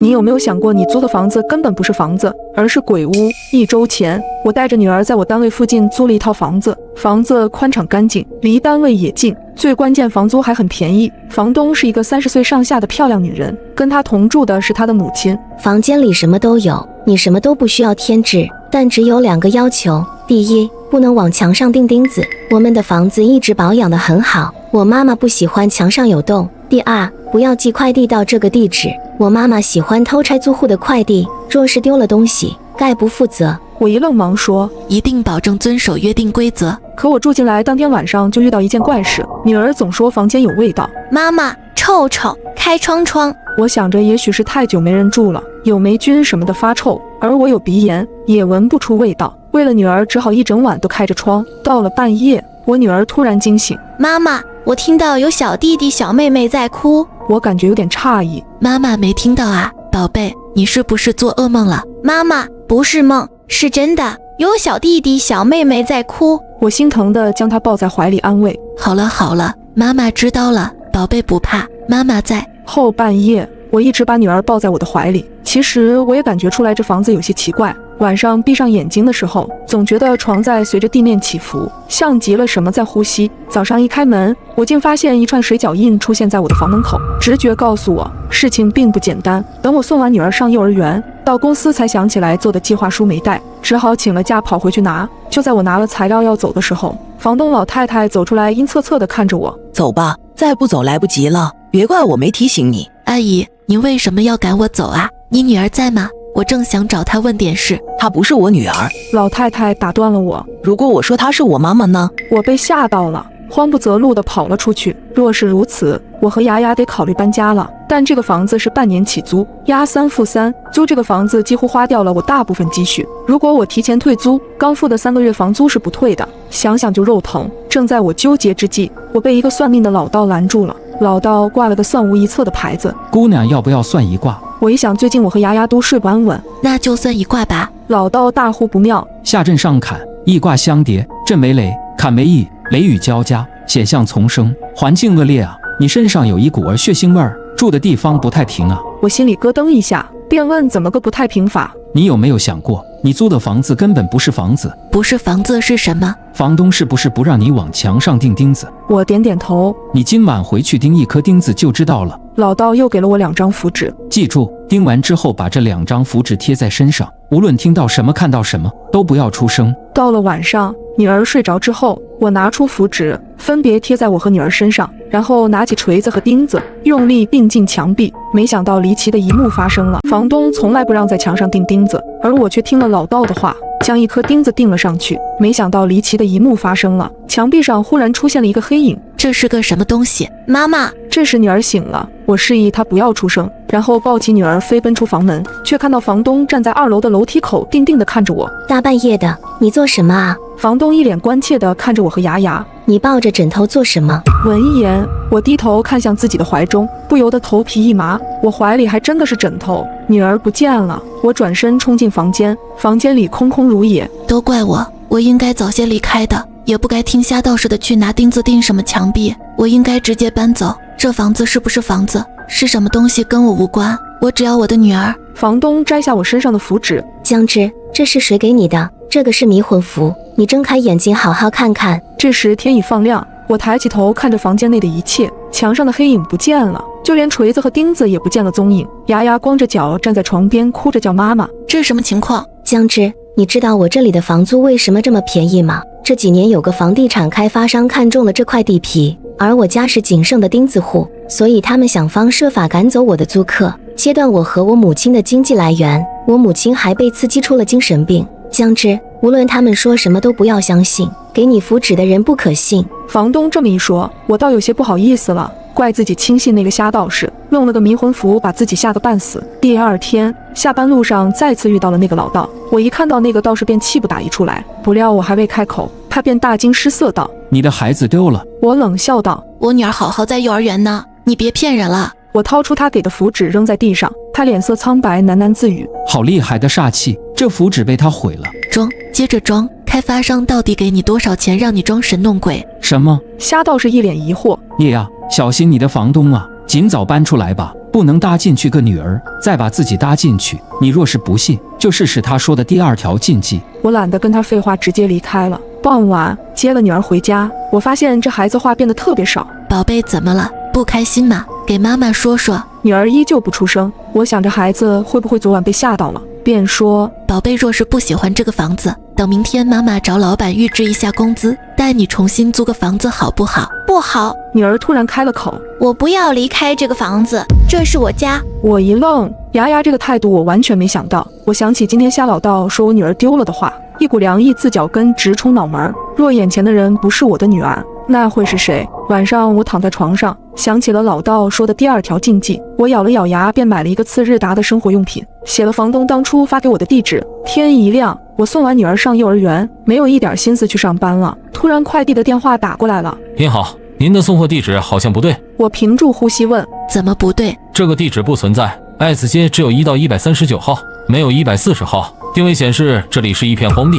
你有没有想过，你租的房子根本不是房子，而是鬼屋？1周前，我带着女儿在我单位附近租了一套房子，房子宽敞干净，离单位也近，最关键房租还很便宜。房东是一个30岁上下的漂亮女人，跟她同住的是她的母亲。房间里什么都有，你什么都不需要添置，但只有2个要求：第一，不能往墙上钉钉子，我们的房子一直保养得很好，我妈妈不喜欢墙上有洞；第二，不要寄快递到这个地址，我妈妈喜欢偷拆租户的快递，若是丢了东西，概不负责。我一愣，忙说一定保证遵守约定规则。可我住进来当天晚上就遇到一件怪事，女儿总说房间有味道。妈妈，臭臭，开窗。我想着也许是太久没人住了，有霉菌什么的发臭，而我有鼻炎，也闻不出味道。为了女儿，只好一整晚都开着窗。到了半夜，我女儿突然惊醒，妈妈，我听到有小弟弟小妹妹在哭。我感觉有点诧异，妈妈没听到啊，宝贝，你是不是做噩梦了？妈妈，不是梦，是真的，有小弟弟小妹妹在哭。我心疼地将她抱在怀里安慰。好了，妈妈知道了，宝贝不怕，妈妈在。后半夜，我一直把女儿抱在我的怀里。其实我也感觉出来这房子有些奇怪，晚上闭上眼睛的时候，总觉得床在随着地面起伏，像极了什么在呼吸。早上一开门，我竟发现一串水脚印出现在我的房门口。直觉告诉我，事情并不简单。等我送完女儿上幼儿园，到公司才想起来做的计划书没带，只好请了假跑回去拿。就在我拿了材料要走的时候，房东老太太走出来，阴恻恻地看着我。走吧，再不走来不及了，别怪我没提醒你。阿姨，您为什么要赶我走啊？你女儿在吗？我正想找她问点事。她不是我女儿。老太太打断了我。如果我说她是我妈妈呢？我被吓到了，慌不择路地跑了出去。若是如此，我和牙牙得考虑搬家了。但这个房子是半年起租，押3付3，租这个房子几乎花掉了我大部分积蓄。如果我提前退租，刚付的3个月房租是不退的，想想就肉疼。正在我纠结之际，我被一个算命的老道拦住了。老道挂了个算无一策的牌子。姑娘要不要算一卦？我一想，最近我和牙牙都睡不安稳，那就算一卦吧。老道大呼不妙。下震上坎，易卦相叠，震为雷，坎为易，雷雨交加，险象丛生，环境恶劣啊！你身上有一股血腥味儿，住的地方不太平啊。我心里咯噔一下，便问怎么个不太平法？你有没有想过，你租的房子根本不是房子？不是房子是什么？房东是不是不让你往墙上钉钉子？我点点头。你今晚回去钉1颗钉子就知道了。老道又给了我2张符纸，记住，钉完之后把这2张符纸贴在身上，无论听到什么看到什么，都不要出声。到了晚上，女儿睡着之后，我拿出符纸，分别贴在我和女儿身上，然后拿起锤子和钉子，用力并进墙壁。没想到离奇的一幕发生了，房东从来不让在墙上钉钉子，而我却听了老道的话，将1颗钉子钉了上去。没想到离奇的一幕发生了，墙壁上忽然出现了一个黑影。这是个什么东西？妈妈！这时女儿醒了，我示意她不要出声，然后抱起女儿飞奔出房门，却看到房东站在2楼的楼梯口，定定地看着我。大半夜的，你做什么啊？房东一脸关切地看着我和牙牙。你抱着枕头做什么？闻言，我低头看向自己的怀中，不由得头皮一麻。我怀里还真的是枕头，女儿不见了。我转身冲进房间，房间里空空如也。都怪我，我应该早些离开的，也不该听瞎道似的去拿钉子钉什么墙壁。我应该直接搬走。这房子是不是房子，是什么东西跟我无关，我只要我的女儿。房东摘下我身上的符纸。江之，这是谁给你的？这个是迷魂符，你睁开眼睛好好看看。这时天已放亮，我抬起头看着房间内的一切，墙上的黑影不见了，就连锤子和钉子也不见了踪影。牙牙光着脚站在床边，哭着叫妈妈。这是什么情况？江之，你知道我这里的房租为什么这么便宜吗？这几年有个房地产开发商看中了这块地皮，而我家是仅剩的钉子户，所以他们想方设法赶走我的租客，切断我和我母亲的经济来源。我母亲还被刺激出了精神病。江之，无论他们说什么都不要相信，给你符纸的人不可信。房东这么一说，我倒有些不好意思了，怪自己轻信那个瞎道士，弄了个迷魂符把自己吓个半死。第2天下班路上再次遇到了那个老道，我一看到那个道士便气不打一处来，不料我还未开口，他便大惊失色道：你的孩子丢了。我冷笑道：我女儿好好在幼儿园呢，你别骗人了。我掏出他给的符纸扔在地上，他脸色苍白，喃喃自语：好厉害的煞气，这符纸被他毁了。装，接着装，开发商到底给你多少钱让你装神弄鬼？什么？瞎道士一脸疑惑。叶呀，小心你的房东啊，尽早搬出来吧，不不能搭进去个女儿，再把自己搭进去。你若是不信，就试试他说的第2条禁忌。我懒得跟他废话，直接离开了。傍晚接了女儿回家，我发现这孩子话变得特别少。宝贝，怎么了？不开心吗？给妈妈说说。女儿依旧不出声。我想着孩子会不会昨晚被吓到了，便说：宝贝，若是不喜欢这个房子，等明天妈妈找老板预支一下工资，带你重新租个房子好不好？不好。女儿突然开了口：我不要离开这个房子，这是我家。我一愣，牙牙这个态度我完全没想到。我想起今天夏老道说我女儿丢了的话，一股凉意自脚跟直冲脑门。若眼前的人不是我的女儿，那会是谁？晚上我躺在床上，想起了老道说的第2条禁忌，我咬了咬牙，便买了一个次日达的生活用品，写了房东当初发给我的地址。天一亮，我送完女儿上幼儿园，没有一点心思去上班了。突然快递的电话打过来了。您好，您的送货地址好像不对。我屏住呼吸问：怎么不对？这个地址不存在，爱子街只有1到139号，没有140号。定位显示这里是一片荒地。